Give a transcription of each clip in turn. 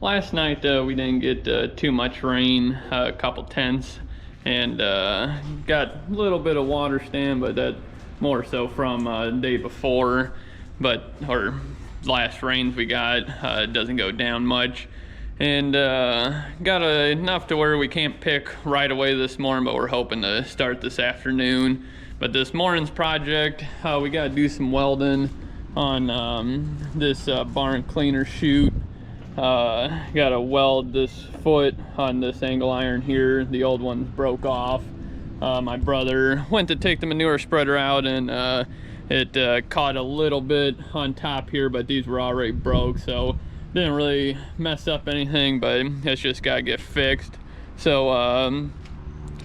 last night we didn't get too much rain, a couple tenths, and got a little bit of water stand, but that more so from the day before. But our last rains we got doesn't go down much, and got enough to where we can't pick right away this morning, but we're hoping to start this afternoon. But this morning's project, we got to do some welding on this barn cleaner chute. Gotta weld this foot on this angle iron here. The old one broke off. My brother went to take the manure spreader out, and it caught a little bit on top here, but these were already broke, so didn't really mess up anything, but it's just gotta get fixed. So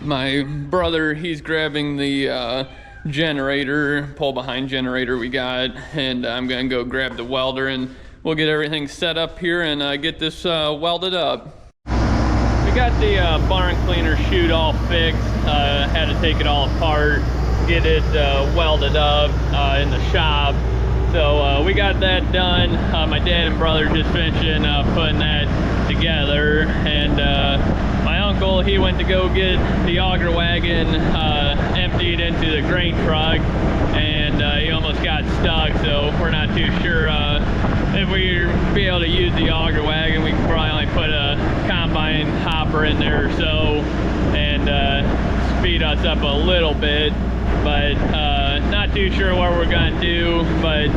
my brother, he's grabbing the generator, pull behind generator we got, and I'm gonna go grab the welder, and we'll get everything set up here and get this welded up. We got the barn cleaner chute all fixed. Had to take it all apart, get it welded up in the shop. So we got that done. My dad and brother just finishing putting that together, and my uncle, he went to go get the auger wagon emptied into the grain truck, and he almost got stuck, so we're not too sure if we be able to use the auger wagon. We can probably only put a combine hopper in there or so and speed us up a little bit, but not too sure what we're gonna do. But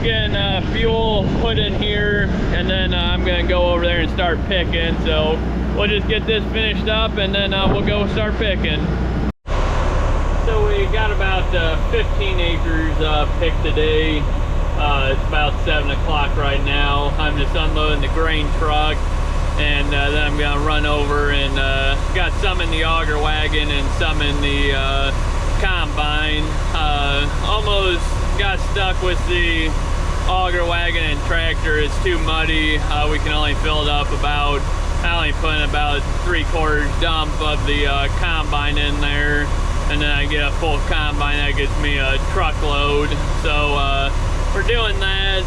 getting fuel put in here, and then I'm gonna go over there and start picking. So we'll just get this finished up, and then we'll go start picking. So we got about 15 acres picked today. It's about 7 o'clock right now. I'm just unloading the grain truck, and then I'm gonna run over and got some in the auger wagon and some in the combine. Almost got stuck with the auger wagon and tractor. It's too muddy. We can only fill it up about, I only put in about 3/4 dump of the combine in there, and then I get a full combine that gets me a truckload. So we're doing that.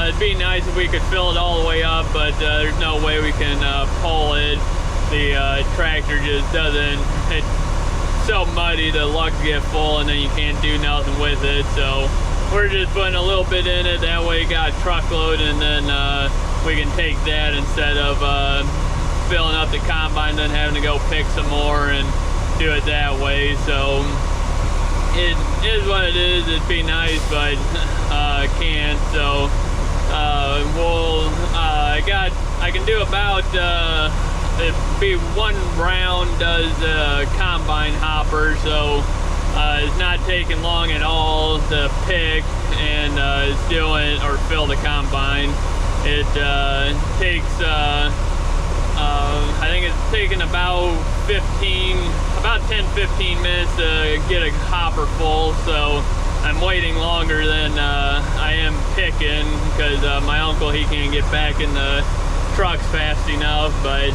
It'd be nice if we could fill it all the way up, but there's no way we can pull it. The tractor just doesn't, it's so muddy, the lugs get full and then you can't do nothing with it. So we're just putting a little bit in it, that way we got a truckload, and then we can take that instead of filling up the combine, then having to go pick some more and do it that way. So it is what it is. It'd be nice, but can't. So I can do about it'd be one round does the combine hopper, so it's not taking long at all to pick and it's doing or fill the combine. It takes I think it's taking about 10-15 minutes to get a hopper full, so I'm waiting longer than I am picking, because my uncle, he can't get back in the trucks fast enough. But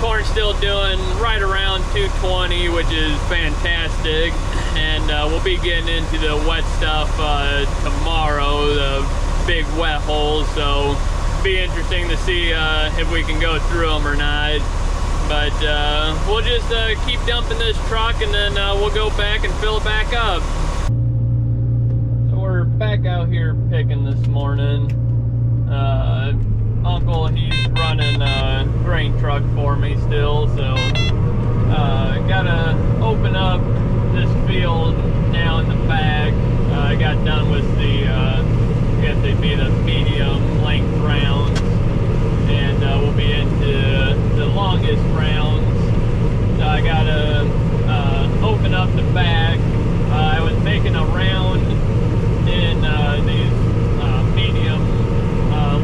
corn's still doing right around 220, which is fantastic, and we'll be getting into the wet stuff tomorrow, the big wet holes. So be interesting to see if we can go through them or not. But we'll just keep dumping this truck, and then we'll go back and fill it back up. So we're back out here picking this morning. Uncle, he's running a grain truck for me still, so gotta open up this field now in the back. I got done with the I guess they'd be the medium length rounds, and we'll be into the longest rounds. I gotta open up the back. I was making a round in these medium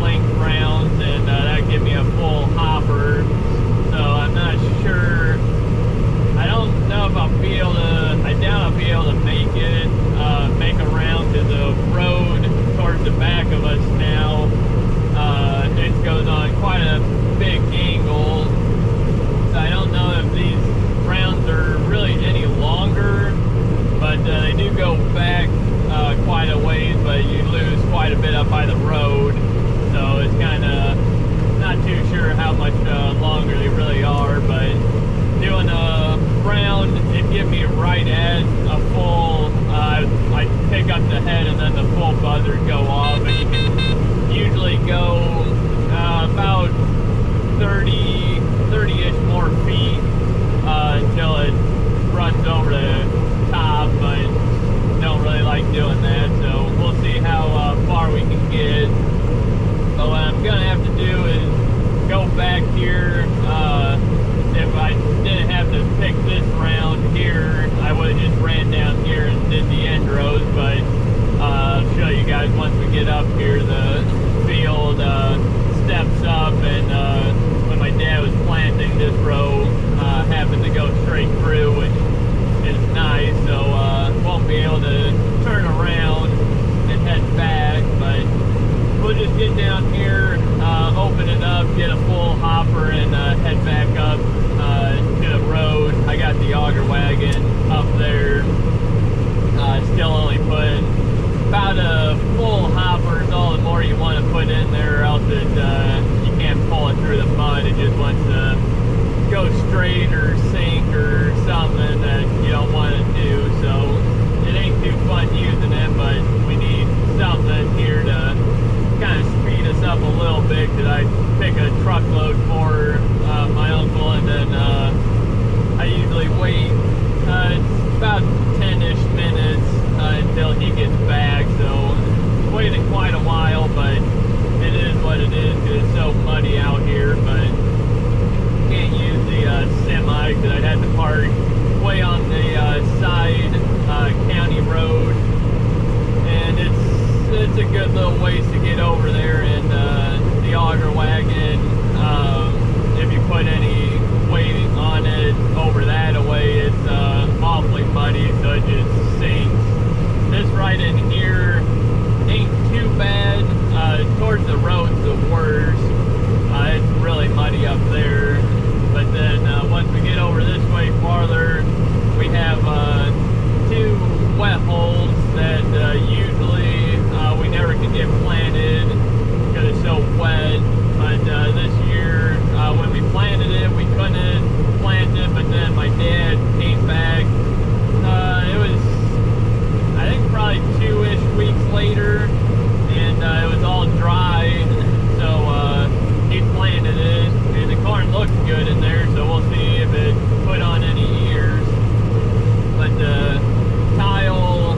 length rounds, and that give me a full hopper. So I'm not sure. I don't know if I'll be able to. I doubt I'll be able to make it make a round to the road towards the back of us now. It goes on quite a big angle. So I don't know if these rounds are really any longer, but they do go back quite a ways, but you lose quite a bit up by the road. So it's kind of not not too sure how much longer they really are, but doing a round, it'd give me right at a full, I'd pick up the head and then the full buzzer would go off, and you can usually go about 30-ish more feet until it runs over the top, but don't really like doing that, so we'll see how far we can get. But what I'm gonna have to do is go back here. If I didn't have to pick this round here, I would have just ran down here and did the end rows, but I'll show you guys once we get up here. The field steps up, and when my dad was planting, this row happened to go straight through, which is nice, so won't be able to turn around and head back, but we'll just get down here, open it up, get a full hopper, and head back up to the road. I got the auger wagon up there, still only putting about a full hopper is all the more you want to put in there, or else it, you can't pull it through the mud. It just wants to go straight or sink or something that you don't want to do, so it ain't too fun using it, but we need something here to kind of speed us up a little bit, because I pick a truckload for my uncle, and then I usually wait it's about 10-ish minutes until he gets back, so it's waiting quite a while, but it is what it is because it's so muddy out here. But can't use the semi because I'd have to park way on the side county road, and it's a good little ways to get over there. And the auger wagon, if you put any weight on it over that away, it's awfully muddy, so it just sinks. This right in here ain't too bad. Towards the road's the worst. It's really muddy up there, but then once we get over this way farther, we have two wet holes that usually we never can get planted because it's so wet. But this year, when we planted it, we couldn't plant it, but then my dad came back. It was, I think, probably 2-ish weeks later, and it was all dry, so he planted it, and the corn looks good in there, so we'll see if it put on any ears. But the tile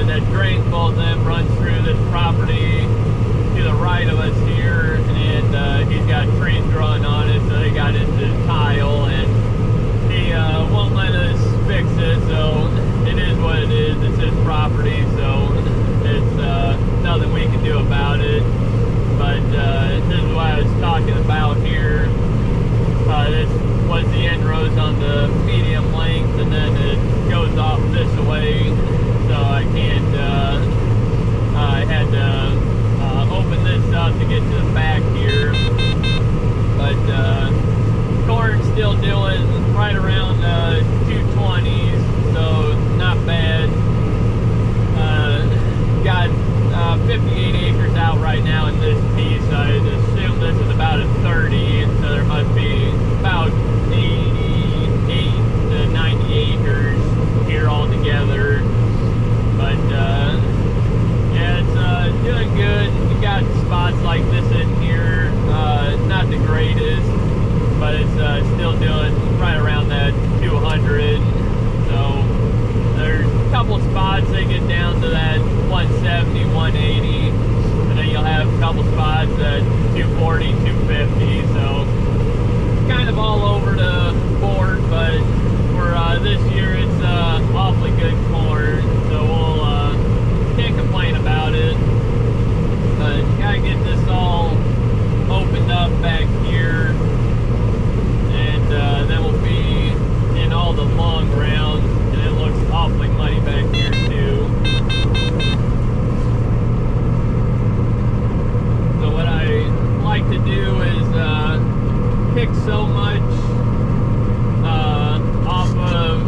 that drains both them runs through this property to the right of us here, and he's got trees growing on it, so they got into the tile, and he won't let us fix it, so it is what it is. It's his property, so it's nothing we can do about it. But this is what I was talking about here. This was the end rows on the medium length, and then it goes off this way, so I can't, I had to open this up to get to the back here. But corn's still doing right around 220s, so not bad. Got 58 acres out right now in this piece. I assume this is about a 30, so there must be about 88 to 90 acres here altogether. But yeah, it's doing good. You got spots like this in here, not the greatest, but it's still doing right around that 200. So there's a couple spots that get down to that 170, 180, and then you'll have a couple spots at 240, 250. So kind of all over the board, but for this year it's awfully good corn, so we'll can't complain about it. But gotta get this all opened up back here, and then we'll be in all the long grounds, and it looks awfully muddy back here too. So what I like to do is pick so much off of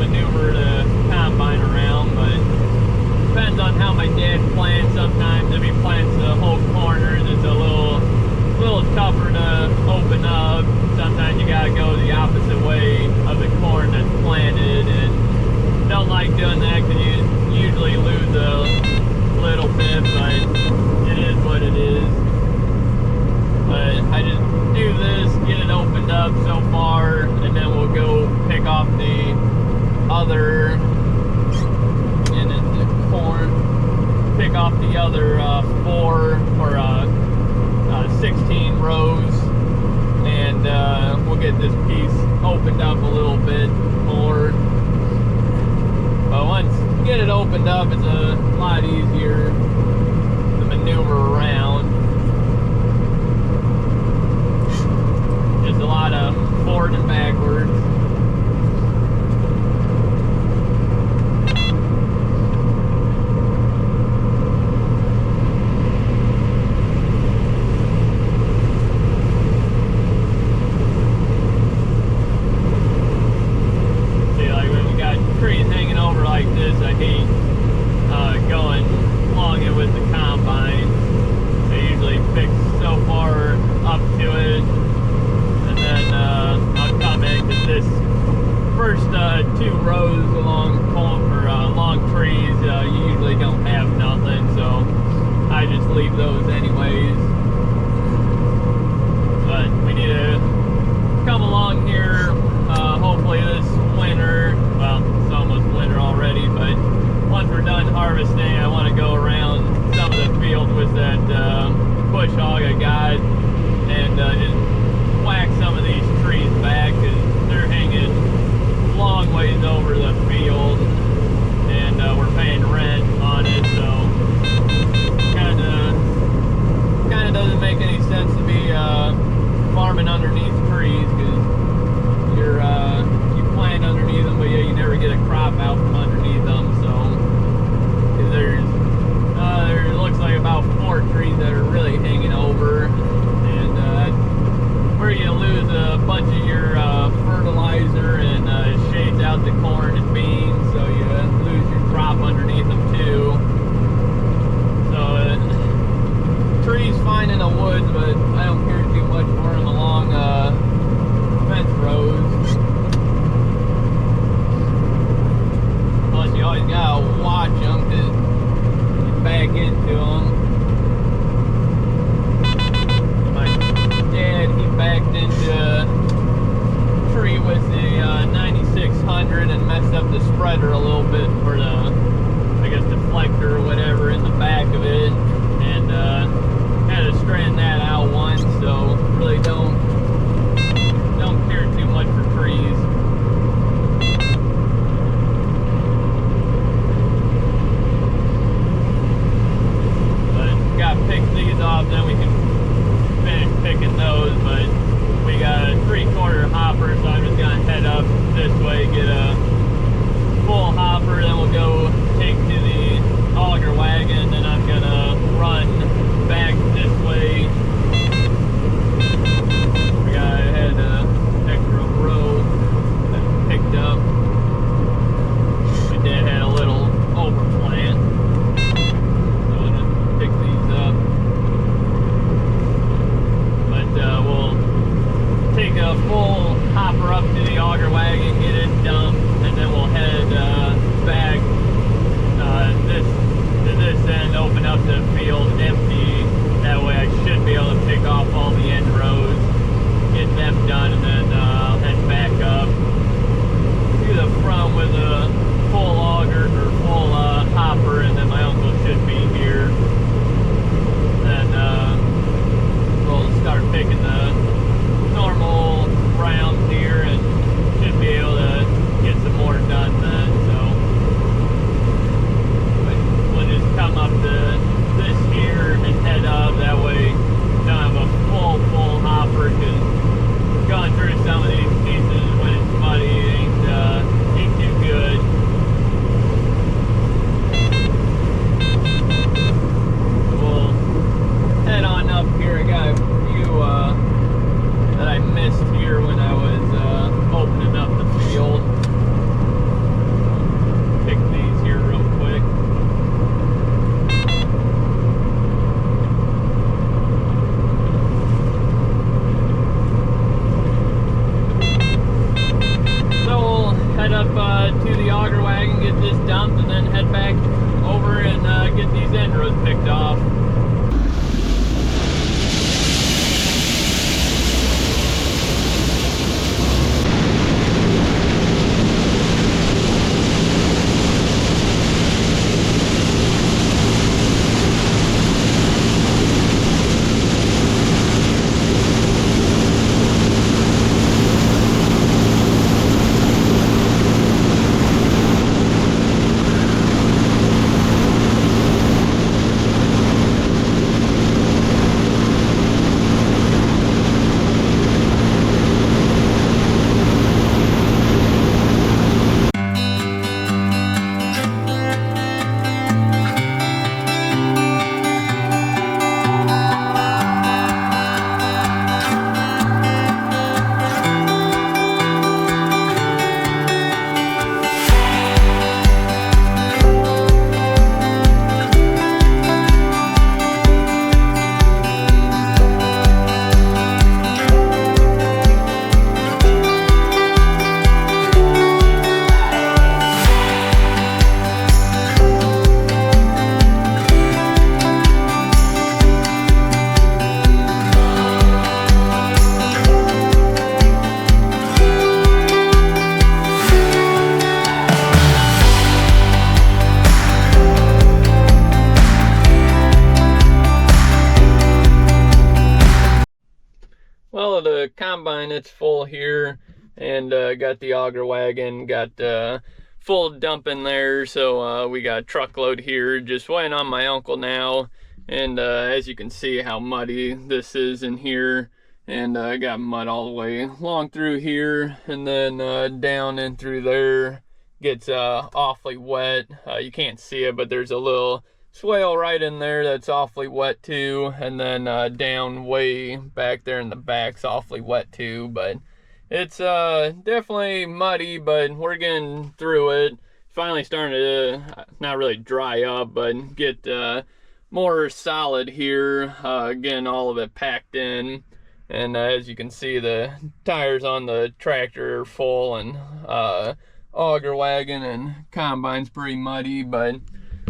maneuver the combine around, but depends on how my dad plants. Sometimes if he plants the whole corners, it's a little tougher to open up. Sometimes you gotta go the opposite way of the corn that's planted, and don't like doing that because you usually lose a little bit, but it is what it is. But I just do this, get it opened up so far, and then we'll go pick off the other, and then the corn, pick off the other 4 or 16 rows, and we'll get this piece opened up a little bit more. But once you get it opened up, it's a lot easier to maneuver around. Just a lot of forward and backwards. to the auger wagon, get this dumped, and then head back over and get these end rows picked off. Well, the combine, it's full here, and got the auger wagon, got full dump in there, so we got a truckload here, just waiting on my uncle now. And as you can see how muddy this is in here, and I got mud all the way along through here, and then down and through there. Gets awfully wet. You can't see it, but there's a little swale right in there that's awfully wet too, and then down way back there in the back's awfully wet too. But it's definitely muddy, but we're getting through it. Finally starting to not really dry up, but get more solid here, getting all of it packed in. And as you can see, the tires on the tractor are full, and auger wagon and combine's pretty muddy, but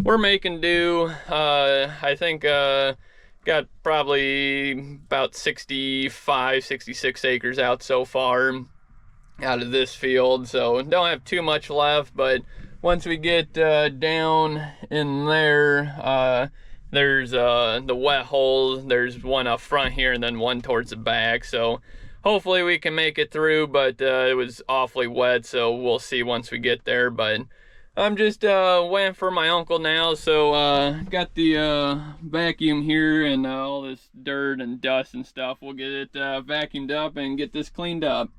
we're making do. I think got probably about 65, 66 acres out so far out of this field, so don't have too much left. But once we get down in there, there's the wet holes. There's one up front here and then one towards the back, so hopefully we can make it through. But it was awfully wet, so we'll see once we get there. But I'm just waiting for my uncle now, so got the vacuum here, and all this dirt and dust and stuff. We'll get it vacuumed up and get this cleaned up.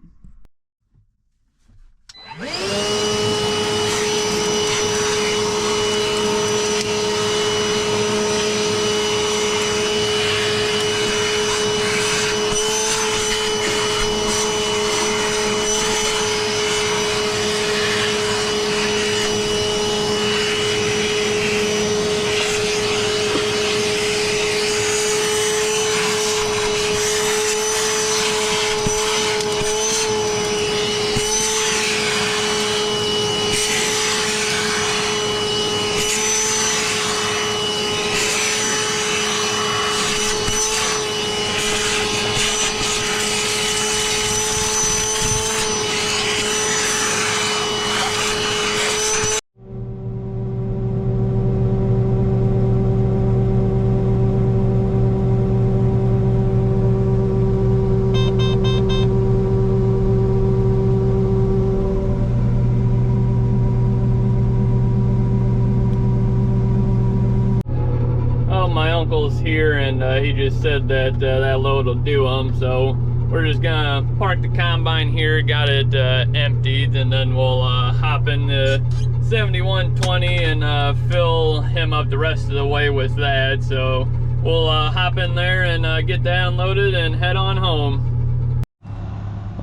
Uncle's here, and he just said that that load will do them, so we're just gonna park the combine here, got it emptied, and then we'll hop in the 7120 and fill him up the rest of the way with that. So we'll hop in there and get that unloaded and head on home.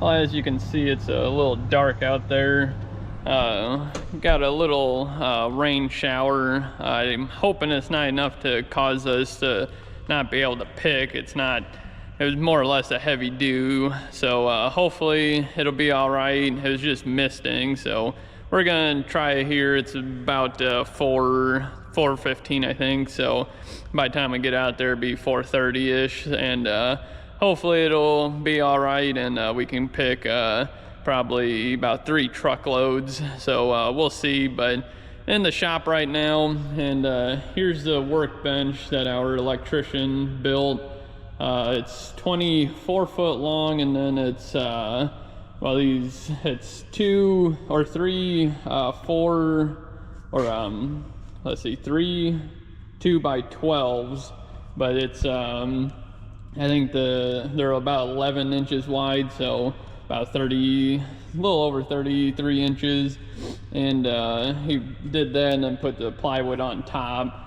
Well, as you can see, it's a little dark out there. Got a little rain shower. I'm hoping it's not enough to cause us to not be able to pick. It was more or less a heavy dew, so hopefully it'll be all right. It was just misting, so we're gonna try it here. It's about 4:15, I think. So by the time I get out there, it'll be 4:30-ish, and hopefully it'll be all right, and we can pick probably about 3 truckloads. So we'll see. But in the shop right now, and here's the workbench that our electrician built. It's 24 foot long, and then it's it's 2 or 3 4 or let's see, 3 2x12s, but it's I think they're about 11 inches wide, so about 30, a little over 33 inches, and he did that and then put the plywood on top.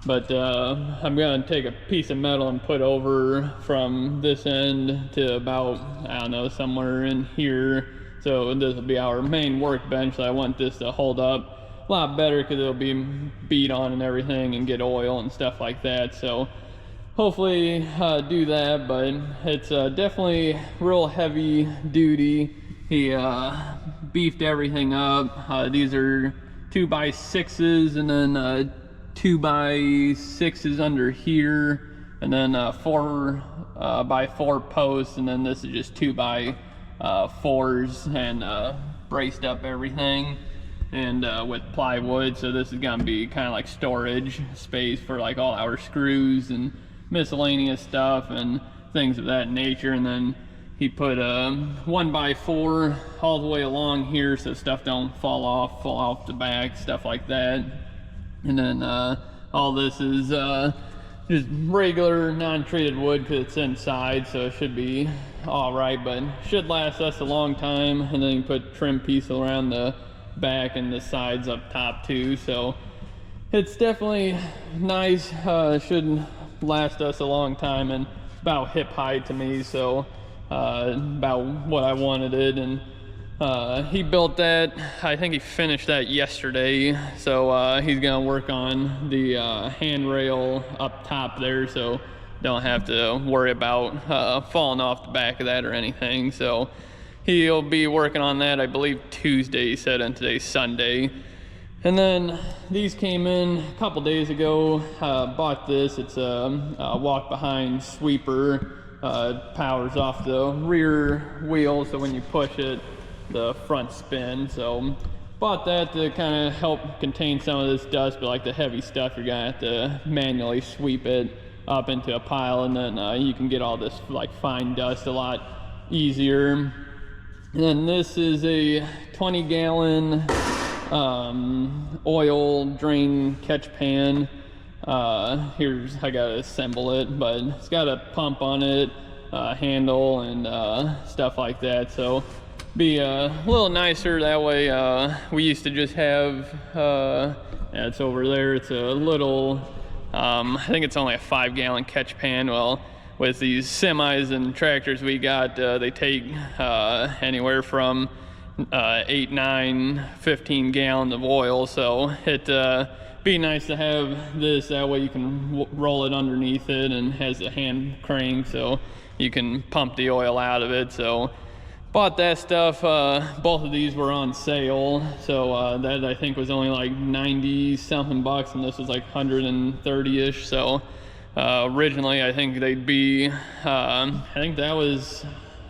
But I'm gonna take a piece of metal and put over from this end to about, I don't know, somewhere in here. So this will be our main workbench. So I want this to hold up a lot better because it'll be beat on and everything and get oil and stuff like that. So hopefully do that, but it's definitely real heavy duty. He beefed everything up. These are 2x6s, and then 2x6s under here, and then 4x4 posts, and then this is just 2x4s, and braced up everything, and with plywood. So this is gonna be kind of like storage space for like all our screws and miscellaneous stuff and things of that nature. And then he put a 1x4 all the way along here so stuff don't fall off the back, stuff like that. And then all this is just regular non-treated wood because it's inside, so it should be all right, but should last us a long time. And then you put trim pieces around the back and the sides up top too, so it's definitely nice. Should last us a long time, and about hip height to me, so about what I wanted it. And he built that. I think he finished that yesterday, so he's gonna work on the handrail up top there, so don't have to worry about falling off the back of that or anything. So he'll be working on that, I believe Tuesday, he said, and today's Sunday. And then these came in a couple days ago. Bought this. It's a walk behind sweeper. Powers off the rear wheel, so when you push it, the front spin. So bought that to kind of help contain some of this dust, but like the heavy stuff, you're gonna have to manually sweep it up into a pile, and then you can get all this like fine dust a lot easier. And then this is a 20-gallon oil drain catch pan. Here's, I gotta assemble it, but it's got a pump on it, handle, and stuff like that. So be a little nicer that way. We used to just have yeah, it's over there, it's a little I think it's only a 5-gallon catch pan. Well, with these semis and tractors we got, they take anywhere from 8, 9, 15 gallons of oil. So it be nice to have this, that way you can roll it underneath it, and has a hand crank so you can pump the oil out of it. So bought that stuff. Both of these were on sale, so that I think was only like 90 something bucks, and this was like 130-ish. So originally I think they'd be I think that was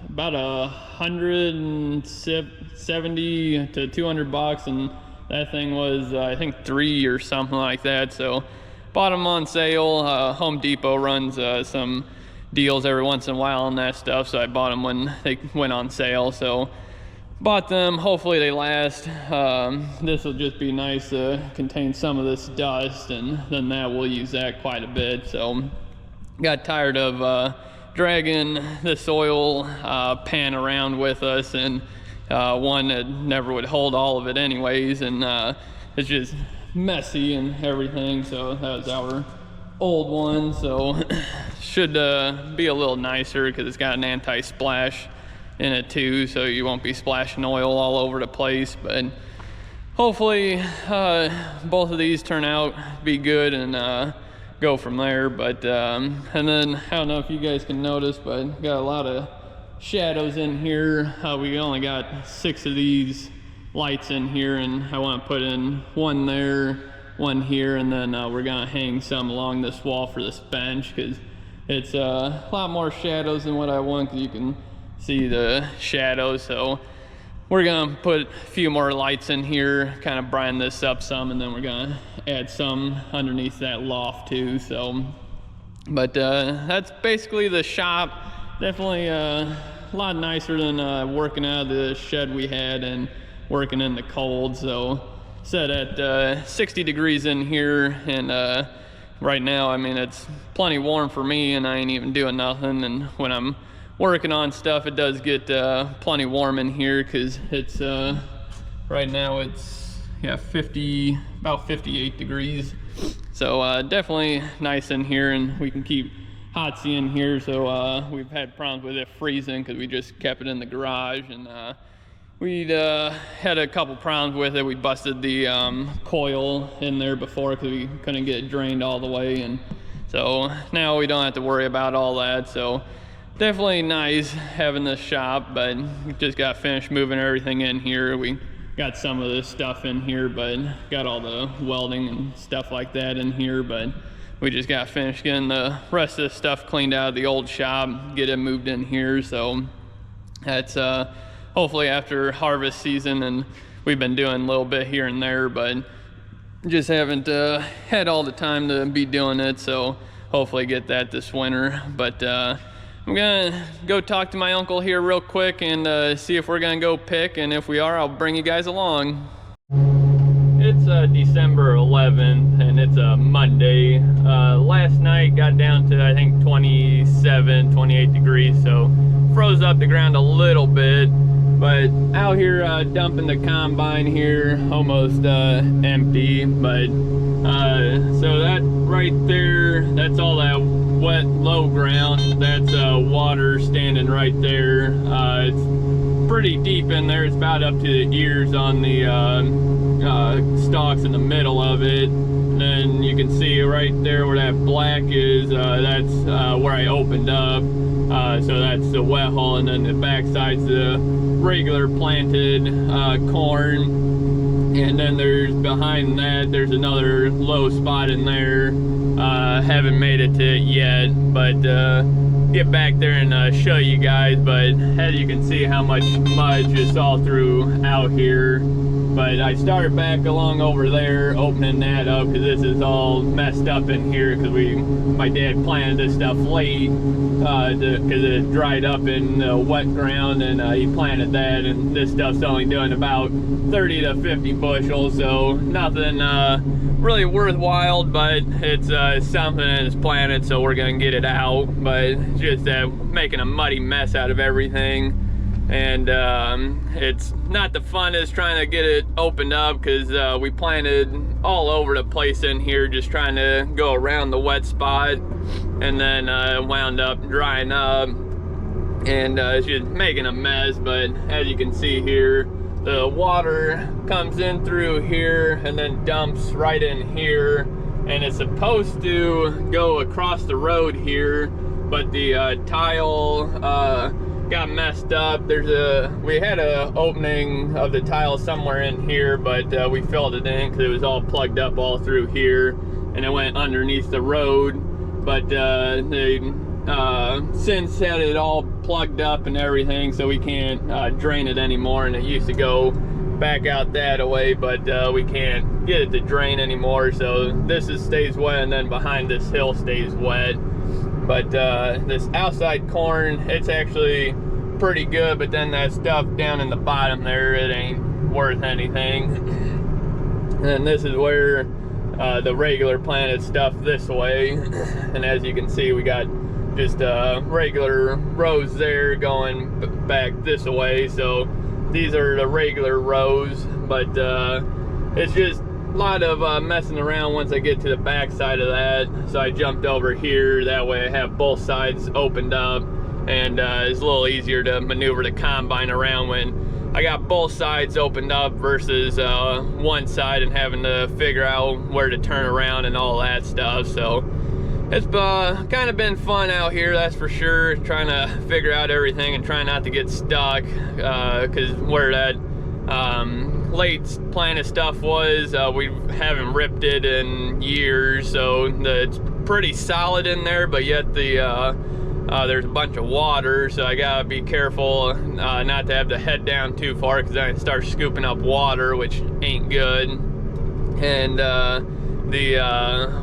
about 170 to 200 bucks, and that thing was I think 3 or something like that. So bought them on sale. Home Depot runs some deals every once in a while on that stuff, so I bought them when they went on sale. So bought them. Hopefully they last. This will just be nice to contain some of this dust, and then that we'll use that quite a bit. So got tired of dragging this oil pan around with us, and one that never would hold all of it anyways, and it's just messy and everything. So that was our old one. So should be a little nicer because it's got an anti-splash in it too, so you won't be splashing oil all over the place. But hopefully both of these turn out to be good, and go from there. But and then I don't know if you guys can notice, but got a lot of shadows in here. We only got 6 of these lights in here, and I want to put in one there, one here, and then we're gonna hang some along this wall for this bench, because it's a lot more shadows than what I want, because you can see the shadows. So we're gonna put a few more lights in here, kind of brighten this up some, and then we're gonna add some underneath that loft too. So, but that's basically the shop. Definitely a lot nicer than working out of the shed we had and working in the cold. So set at 60 degrees in here, and right now, I mean, it's plenty warm for me, and I ain't even doing nothing. And when I'm working on stuff, it does get plenty warm in here, because it's right now it's about 58 degrees. So definitely nice in here, and we can keep Hotsy in here. So we've had problems with it freezing because we just kept it in the garage, and we'd had a couple problems with it. We busted the coil in there before because we couldn't get it drained all the way, and so now we don't have to worry about all that. So definitely nice having this shop, but we just got finished moving everything in here. We got some of this stuff in here, but got all the welding and stuff like that in here, but we just got finished getting the rest of the stuff cleaned out of the old shop, get it moved in here. So that's hopefully after harvest season, and we've been doing a little bit here and there, but just haven't had all the time to be doing it. So hopefully get that this winter. But I'm gonna go talk to my uncle here real quick and see if we're gonna go pick, and if we are, I'll bring you guys along. It's December 11th, and it's a Monday. Last night got down to, I think, 27, 28 degrees, so froze up the ground a little bit. But out here dumping the combine here, almost empty. But so that right there, that's all that wet low ground. That's water standing right there. It's pretty deep in there. It's about up to the ears on the stalks in the middle of it. And then you can see right there where that black is, that's where I opened up. So that's the wet hole, and then the back side's the regular planted corn. And then there's behind that, there's another low spot in there. Haven't made it to it yet, but get back there and show you guys. But as you can see how much mud just all through out here. But I started back along over there, opening that up, because this is all messed up in here, because my dad planted this stuff late, because it dried up in the wet ground, and he planted that, and this stuff's only doing about 30 to 50 bushels, so nothing really worthwhile, but it's something in his planet, so we're gonna get it out. But just making a muddy mess out of everything. And it's not the funnest trying to get it opened up, because we planted all over the place in here, just trying to go around the wet spot, and then wound up drying up, and it's just making a mess. But as you can see here, the water comes in through here and then dumps right in here, and it's supposed to go across the road here, but the tile got messed up. We had a opening of the tile somewhere in here, but we filled it in because it was all plugged up all through here, and it went underneath the road. But they since had it all plugged up and everything, so we can't drain it anymore. And it used to go back out that way, but we can't get it to drain anymore. So this stays wet, and then behind this hill stays wet. But this outside corn, it's actually pretty good, but then that stuff down in the bottom there, it ain't worth anything. And this is where the regular planted stuff this way. And as you can see, we got just regular rows there going back this way. So these are the regular rows, but it's just a lot of messing around once I get to the back side of that. So I jumped over here, that way I have both sides opened up, and it's a little easier to maneuver the combine around when I got both sides opened up versus one side and having to figure out where to turn around and all that stuff. So it's kind of been fun out here, that's for sure, trying to figure out everything and trying not to get stuck, because where that late planted stuff was. We haven't ripped it in years, so it's pretty solid in there, but yet there's a bunch of water, so I gotta be careful not to have the head down too far, because then I start scooping up water, which ain't good. And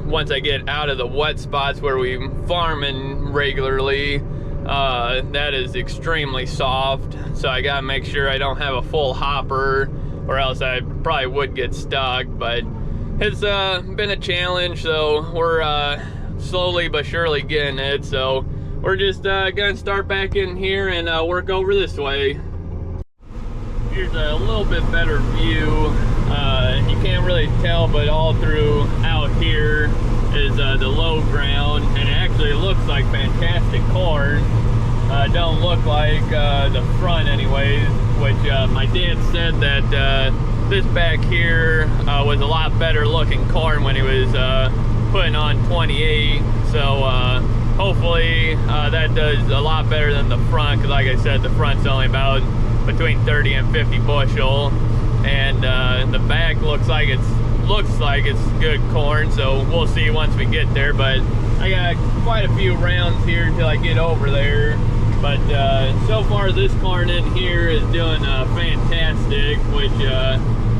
once I get out of the wet spots where we farming regularly, that is extremely soft, so I gotta make sure I don't have a full hopper, or else I probably would get stuck. But it's been a challenge, so we're slowly but surely getting it. So we're just gonna start back in here and work over this way. Here's a little bit better view. You can't really tell, but all through out here is the low ground, and it actually looks like fantastic corn. Don't look like the front anyways, which my dad said that this back here was a lot better looking corn when he was putting on 28. So hopefully that does a lot better than the front, because like I said, the front's only about between 30 and 50 bushel, and the back looks like it's good corn. So we'll see once we get there, but I got quite a few rounds here till I get over there. But so far this corn in here is doing fantastic, which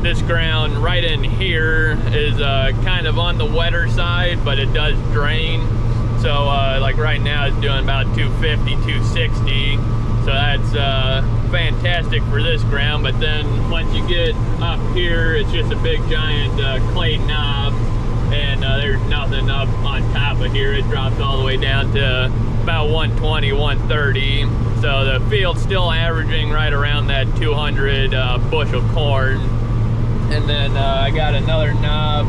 this ground right in here is kind of on the wetter side, but it does drain. So like right now it's doing about 250, 260. So that's fantastic for this ground. But then once you get up here, it's just a big giant clay knob, and there's nothing up on top of here. It drops all the way down to about 120, 130. So the field's still averaging right around that 200 bushel corn. And then I got another knob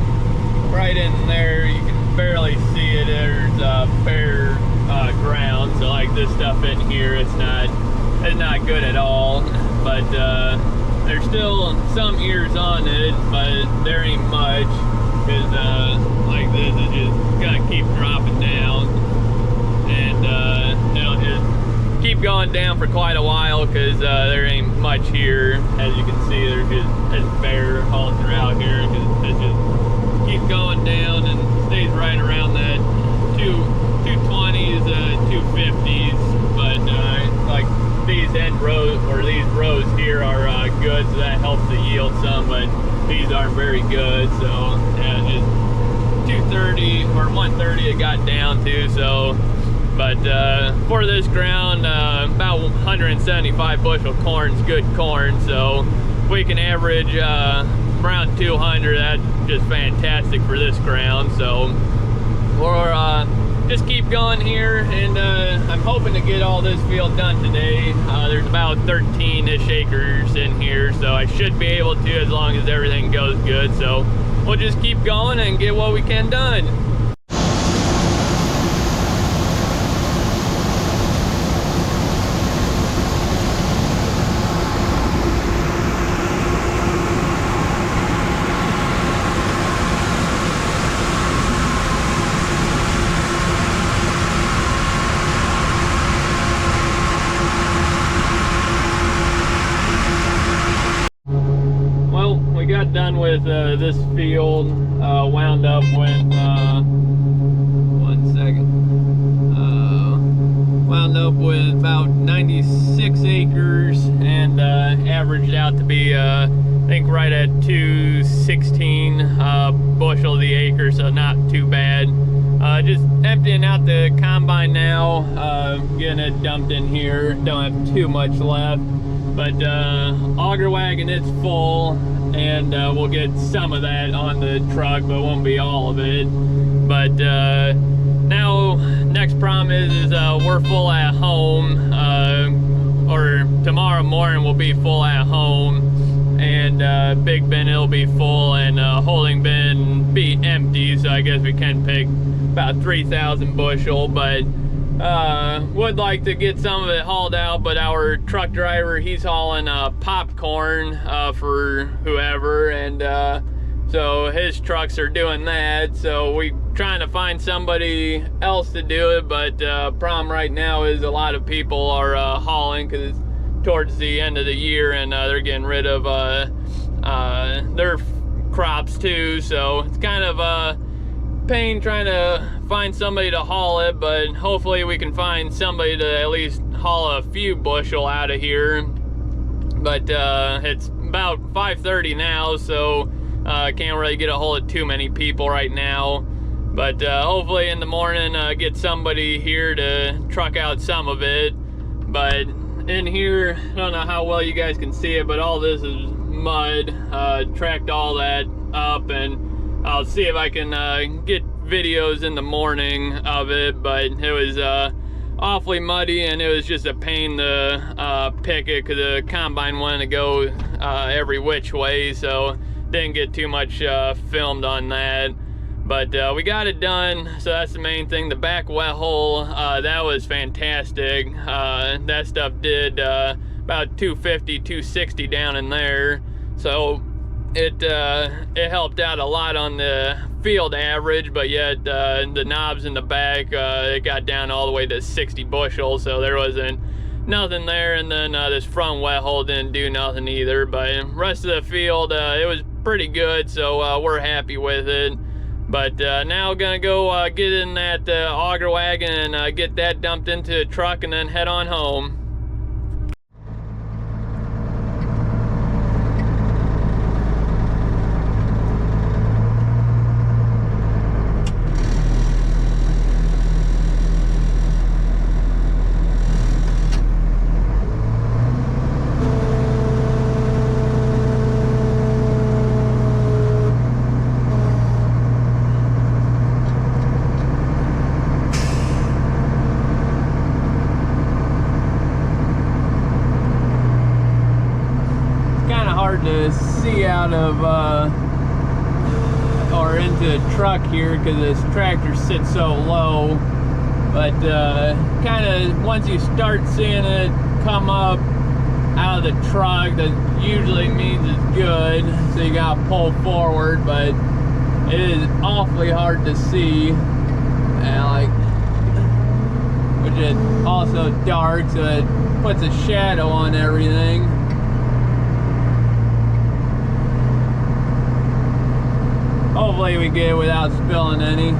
right in there. You can barely see it. There's bare ground, so like this stuff in here, it's not good at all. But there's still some ears on it, but there ain't much, because like this is just gonna keep dropping down, and it'll just keep going down for quite a while, because there ain't much here. As you can see, it's bare all throughout here, because it just keeps going down and stays right around that 220s, 250s. But like these end rows, or these rows here, are good, so that helps the yield some, but these aren't very good. So yeah, just 230 or 130 it got down to. So but for this ground, about 175 bushel corn is good corn. So if we can average around 200, that's just fantastic for this ground. So we'll just keep going here, and I'm hoping to get all this field done today. There's about 13-ish acres in here, so I should be able to, as long as everything goes good. So we'll just keep going and get what we can done. Got done with this field, wound up with wound up with about 96 acres, and averaged out to be I think right at 216 bushel the acre, so not too bad. Just emptying out the combine now, getting it dumped in here. Don't have too much left, but auger wagon, it's full, and we'll get some of that on the truck, but won't be all of it. But now next problem is we're full at home, or tomorrow morning we'll be full at home, and big bin it'll be full, and holding bin be empty. So I guess we can pick about 3,000 bushel, but would like to get some of it hauled out. But our truck driver, he's hauling popcorn for whoever, and so his trucks are doing that. So we trying to find somebody else to do it, but problem right now is a lot of people are hauling, because towards the end of the year, and they're getting rid of their crops too, so it's kind of a pain trying to find somebody to haul it, but hopefully we can find somebody to at least haul a few bushel out of here. But it's about 5:30 now, so can't really get a hold of too many people right now. But hopefully in the morning get somebody here to truck out some of it. But in here, I don't know how well you guys can see it, but all this is mud. Tracked all that up, and I'll see if I can get videos in the morning of it. But it was awfully muddy, and it was just a pain to pick it because the combine wanted to go every which way, so didn't get too much filmed on that. But we got it done, so that's the main thing. The back wet hole, that was fantastic. That stuff did about 250, 260 down in there, so it helped out a lot on the field average, but yet the knobs in the back, it got down all the way to 60 bushels, so there wasn't nothing there. And then this front wet hole didn't do nothing either, but rest of the field, it was pretty good, so we're happy with it. But now gonna go get in that auger wagon and get that dumped into a truck and then head on home. Hard to see out of or into a truck here because this tractor sits so low, but kind of once you start seeing it come up out of the truck, that usually means it's good, so you gotta pull forward. But it is awfully hard to see, and which is also dark, so it puts a shadow on everything. Hopefully we get it without spilling any.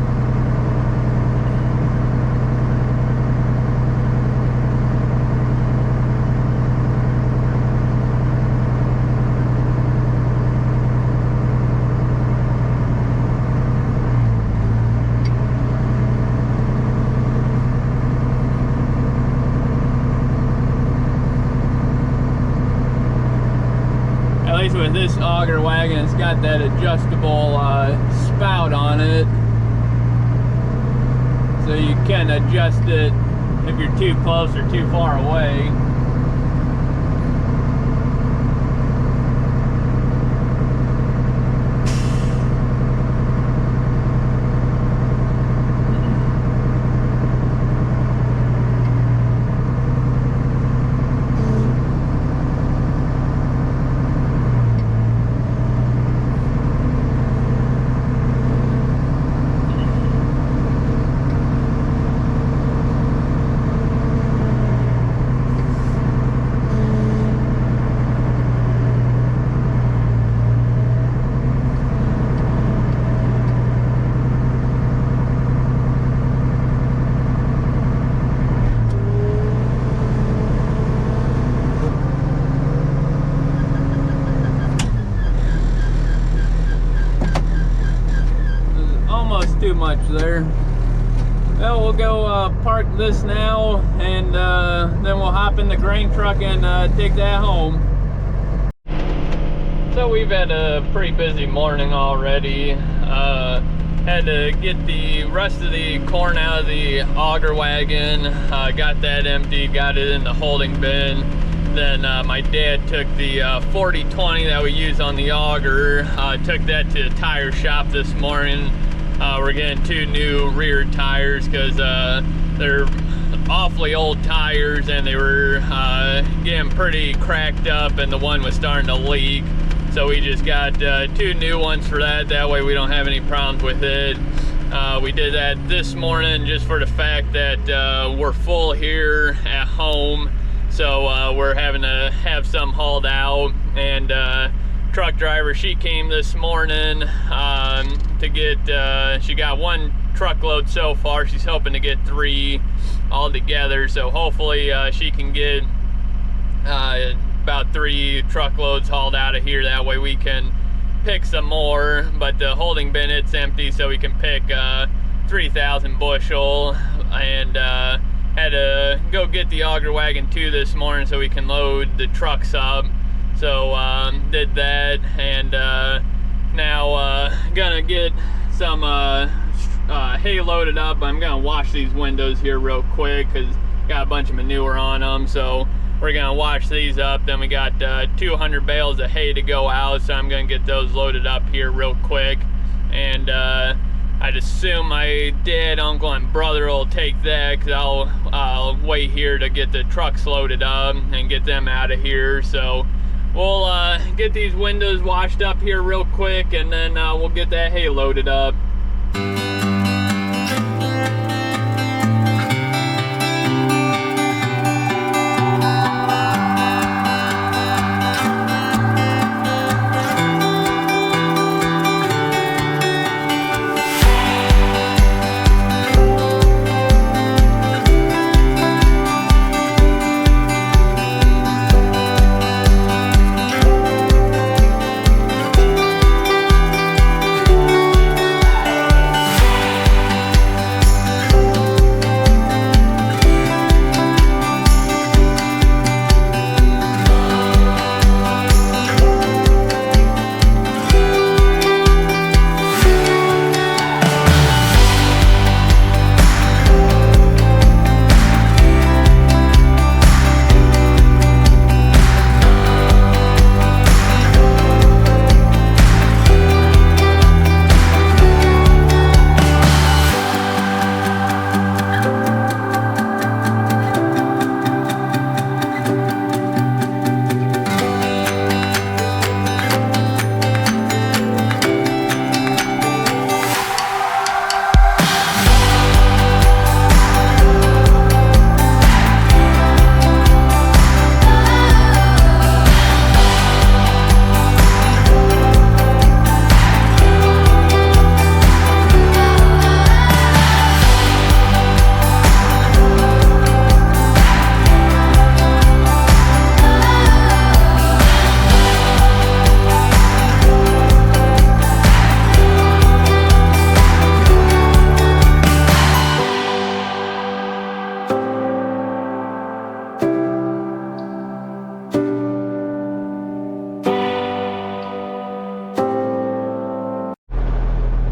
At least with this auger wagon, it's got that adjustable spout on it, so you can adjust it if you're too close or too far away. Too much there. Well, we'll go park this now, and then we'll hop in the grain truck and take that home. So we've had a pretty busy morning already. Had to get the rest of the corn out of the auger wagon, got that empty, got it in the holding bin. Then my dad took the 40-20 that we use on the auger, took that to the tire shop this morning. We're getting 2 new rear tires because they're awfully old tires, and they were getting pretty cracked up, and the one was starting to leak. So we just got 2 new ones for that. That way we don't have any problems with it. We did that this morning just for the fact that we're full here at home, so we're having to have some hauled out. And truck driver, she came this morning to get, she got 1 truckload so far. She's hoping to get 3 all together, so hopefully she can get about 3 truckloads hauled out of here. That way we can pick some more, but the holding bin, it's empty, so we can pick 3,000 bushel. And had to go get the auger wagon too this morning so we can load the trucks up. So did that, and now gonna get some hay loaded up. I'm gonna wash these windows here real quick because got a bunch of manure on them, so we're gonna wash these up. Then we got 200 bales of hay to go out, so I'm gonna get those loaded up here real quick. And I'd assume my dad, uncle, and brother will take that, because I'll wait here to get the trucks loaded up and get them out of here. So we'll get these windows washed up here real quick, and then we'll get that hay loaded up.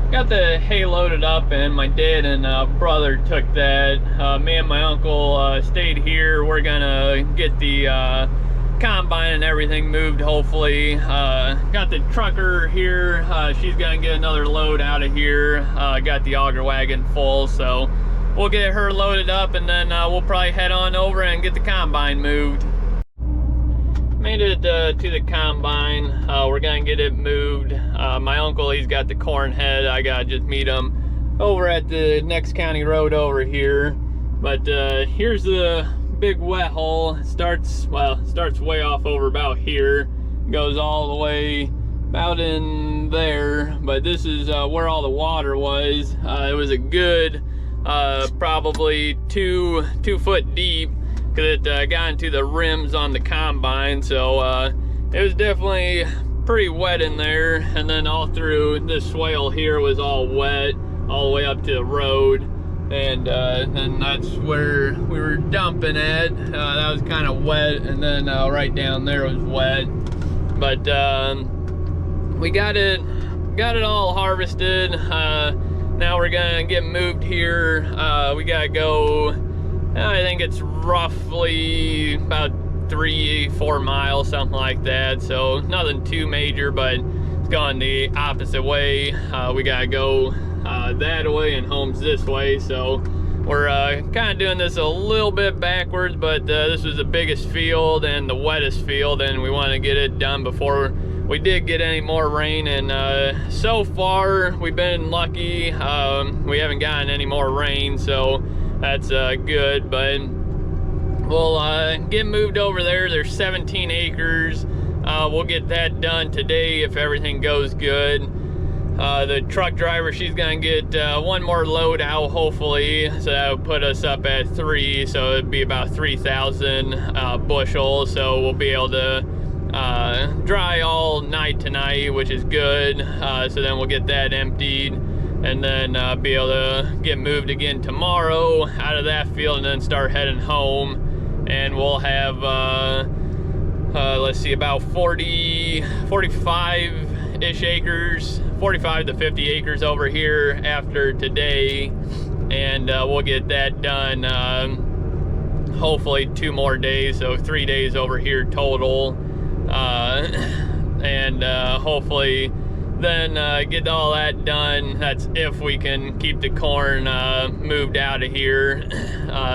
Got the hay loaded up, and my dad and brother took that. Me and my uncle stayed here. We're gonna get the combine and everything moved, hopefully. Got the trucker here. She's gonna get another load out of here. Got the auger wagon full, so we'll get her loaded up, and then we'll probably head on over and get the combine moved. Made it to the combine. We're gonna get it moved. My uncle, he's got the corn head. I gotta just meet him over at the next county road over here. But here's the big wet hole. Starts way off over about here, goes all the way about in there. But this is where all the water was. It was a good probably two foot deep, because it got into the rims on the combine. So it was definitely pretty wet in there. And then all through this swale here was all wet all the way up to the road. And that's where we were dumping at. That was kind of wet, and then right down there was wet. But we got it all harvested. Now we're gonna get moved here. We gotta go, I think it's roughly about 3-4 miles, something like that. So nothing too major, but it's going the opposite way. We gotta go that way, and home's this way. So we're kind of doing this a little bit backwards, but this was the biggest field and the wettest field, and we want to get it done before we did get any more rain. And so far we've been lucky. We haven't gotten any more rain, so that's good. But we'll get moved over there. There's 17 acres. We'll get that done today if everything goes good. The truck driver, she's gonna get one more load out hopefully, so that would put us up at 3, so it'd be about 3,000 bushels. So we'll be able to dry all night tonight, which is good. So then we'll get that emptied and then be able to get moved again tomorrow out of that field and then start heading home. And we'll have let's see, about 45-ish acres, 45 to 50 acres over here after today, and we'll get that done hopefully 2 more days, so 3 days over here total, and hopefully then get all that done. That's if we can keep the corn moved out of here.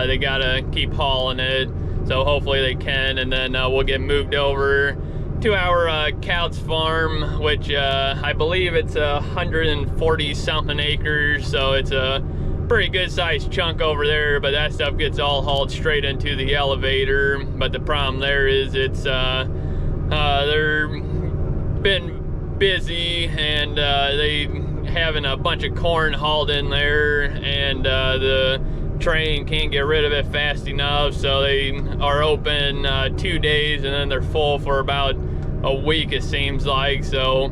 They gotta keep hauling it, so hopefully they can, and then we'll get moved over to our Couts farm, which I believe it's 140 something acres, so it's a pretty good sized chunk over there. But that stuff gets all hauled straight into the elevator. But the problem there is it's they're been busy, and they having a bunch of corn hauled in there, and the train can't get rid of it fast enough, so they are open 2 days and then they're full for about a week, it seems like. So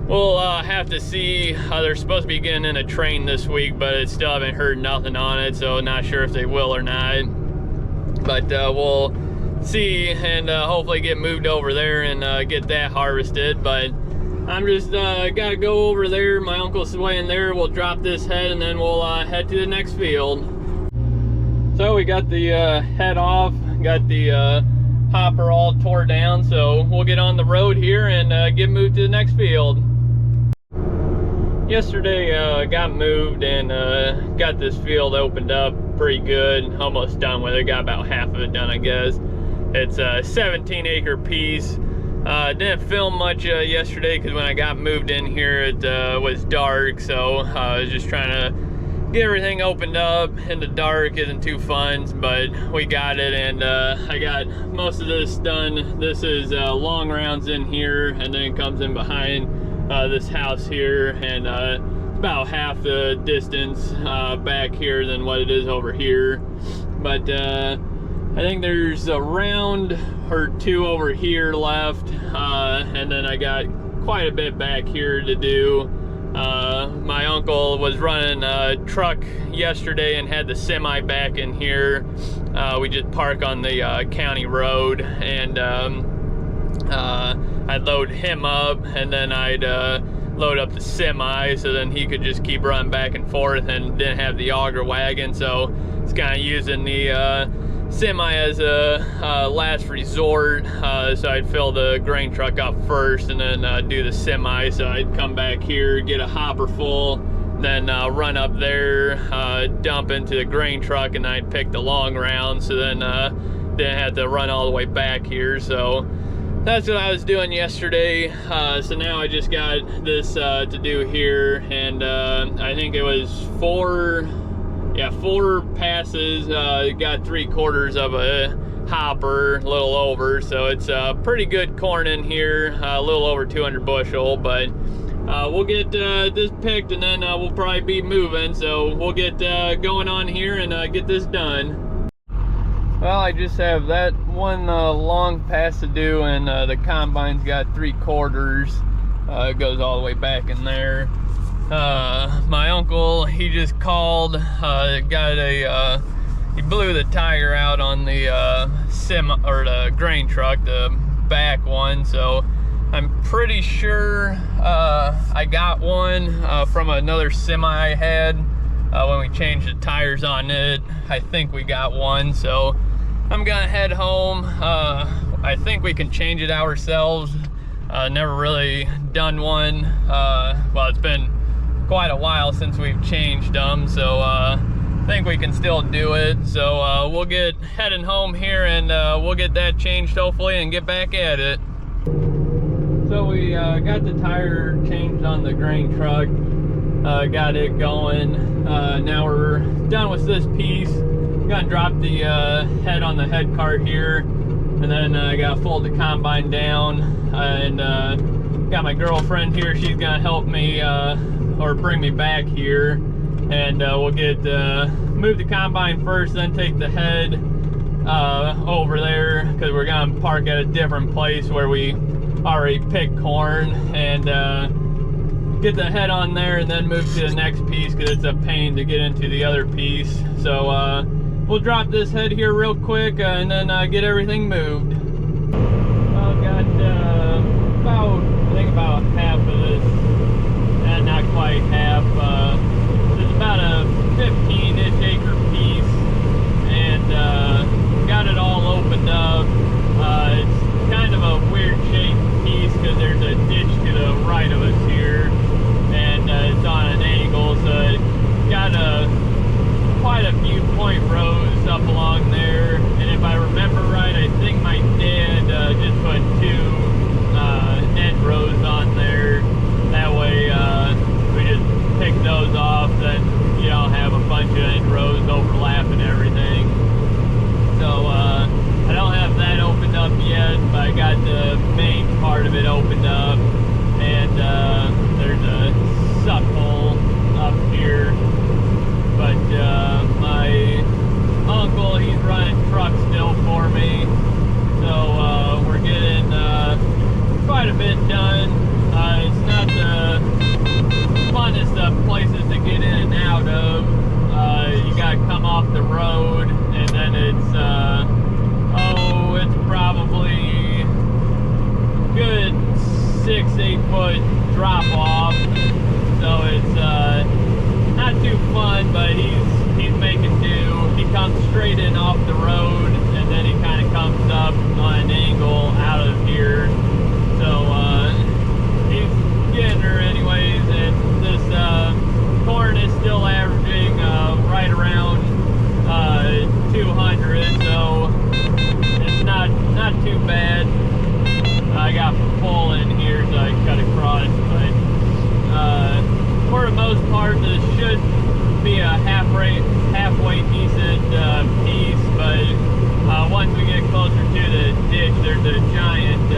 we'll have to see. They're supposed to be getting in a train this week, but I still haven't heard nothing on it, so not sure if they will or not. But we'll see, and hopefully get moved over there and get that harvested. But I'm just gotta go over there. My uncle's way in there. We'll drop this head and then we'll head to the next field. So we got the head off, got the hopper all tore down, so we'll get on the road here and get moved to the next field. Yesterday got moved and got this field opened up pretty good, almost done with it. Got about half of it done, I guess. It's a 17-acre piece. Didn't film much yesterday because when I got moved in here it was dark, so I was just trying to get everything opened up in the dark. Isn't too fun, but we got it, and I got most of this done. This is long rounds in here, and then it comes in behind this house here, and it's about half the distance back here than what it is over here. But I think there's a round or 2 over here left, and then I got quite a bit back here to do. My uncle was running a truck yesterday and had the semi back in here. We just park on the county road, and I'd load him up, and then I'd load up the semi, so then he could just keep running back and forth, and didn't have the auger wagon, so it's kind of using the semi as a last resort. So I'd fill the grain truck up first and then do the semi. So I'd come back here, get a hopper full, then run up there, dump into the grain truck, and I'd pick the long round, so then didn't have to run all the way back here. So that's what I was doing yesterday. So now I just got this to do here, and I think it was 4 passes. Got 3/4 of a hopper, a little over, so it's pretty good corn in here, a little over 200 bushel. But we'll get this picked, and then we'll probably be moving, so we'll get going on here and get this done. Well, I just have that one long pass to do, and the combine's got 3/4. It goes all the way back in there. My uncle, he just called, he blew the tire out on the the grain truck, the back one, so I'm pretty sure I got one from another semi I had when we changed the tires on it. I think we got one, so I'm gonna head home. I think we can change it ourselves. Never really done one. Well, it's been quite a while since we've changed them, so I think we can still do it. So we'll get heading home here, and we'll get that changed hopefully and get back at it. So we got the tire changed on the grain truck, got it going. Now we're done with this piece. gonna drop the head on the head cart here, and then I gotta fold the combine down, and got my girlfriend here. She's gonna help me or bring me back here, and we'll get move the combine first, then take the head over there, because we're gonna park at a different place where we already picked corn, and get the head on there and then move to the next piece, because it's a pain to get into the other piece. So we'll drop this head here real quick, and then get everything moved. I've got about half of this, and not quite half. It's about a 15-ish acre piece, and got it all opened up. It's kind of a weird shaped piece because there's a ditch to the right of us here, and it's on an angle, so it got quite a few point rows up along there. And if I remember right, I think my dad just put 2 end rows on there. That way we just pick those off, then you don't have a bunch of end rows overlapping everything. So I don't have that opened up yet, but I got the main part of it opened up, and there's a suck hole up here. But my uncle, he's running trucks still for me, so we're getting quite a bit done. It's not the funnest of places to get in and out of. You gotta come off the road, and then it's it's probably good 6-8 foot drop off. So it's not too fun, but he's making do. He comes straight in off the road, and then he kind of comes up on an angle out of here. So he's getting her anyways, and this corn is still averaging right around 200, so it's not too bad. I got full in here, so I cut across, but for the most part, this should be a halfway decent piece. But once we get closer to the ditch, there's a giant,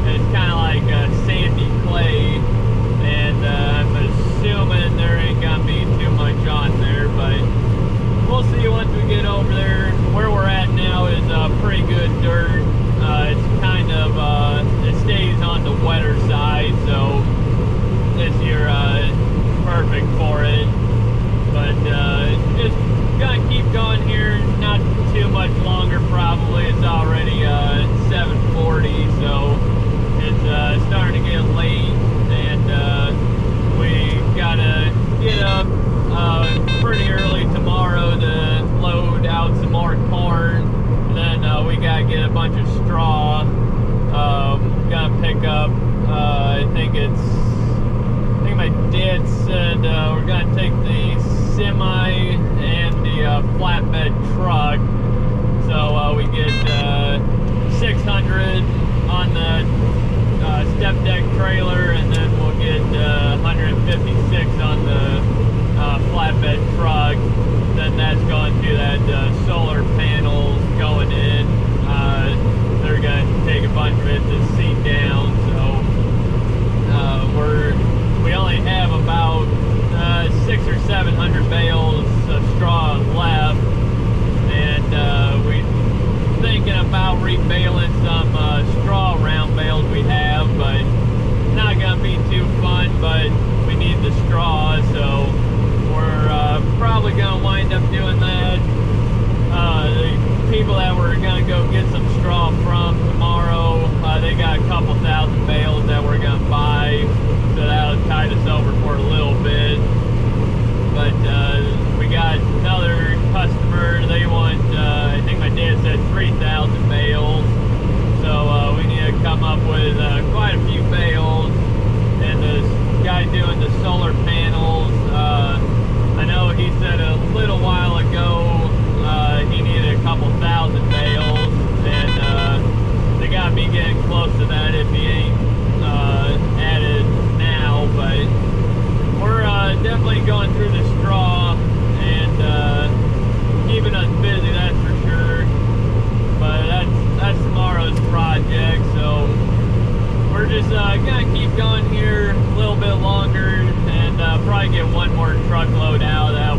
it's kind of like a sandy clay, and I'm assuming there ain't gonna be too much on there, but we'll see once we get over there. Where we're at now is pretty good dirt. It's kind of it stays on the wetter side, so this year perfect for it. But just gonna keep going here, not too much longer probably. It's already 7:40, so it's starting to get late, and we gotta get up pretty early tomorrow to load out some more corn. And then we gotta get a bunch of straw. Gonna pick up I think my dad said we're gonna take the semi and the flatbed truck, so we get 600 on the step deck trailer, and then we'll get 156 on the flatbed truck. Then that's going to that solar panels going in. They're gonna take a bunch of it to seat down, so we only have about 600 or 700 bales of straw left, and we're thinking about rebaling some straw round bales we have, but not gonna just gonna keep going here a little bit longer and probably get one more truckload out. That